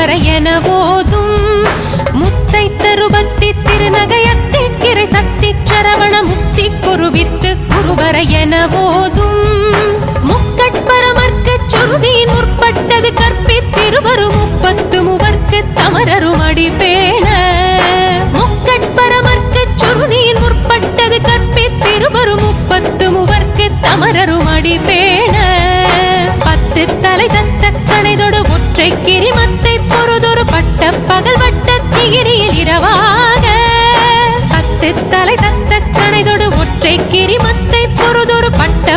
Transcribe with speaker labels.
Speaker 1: குருவரையென போதும் முத்தை தருபத்தி திருநகையத்தி கிரை சக்தி சரவண முக்தி குருவித்து குருவரையென போதும் முக்கட்பரமர்க்கு சுருதியின் முற்பட்டது கற்பித்திருவரும் 30 மூவர்க்கு தமரரும் அடிபேண முக்கட்பரமர்க்கு சுருதியின் முற்பட்டது கற்பித்திருவரும் 30 மூவர்க்கு தமரரும் அடிபேண 10 தலை தத்த கணைதொடு ஒற்றை கிரிமத்தை பொறுதொரு பட்ட பகல் வட்ட திகிரியில் இரவாக 10 தலை தத்த கணைதொடு ஒற்றை கிரிமத்தை பொறுதொரு பட்ட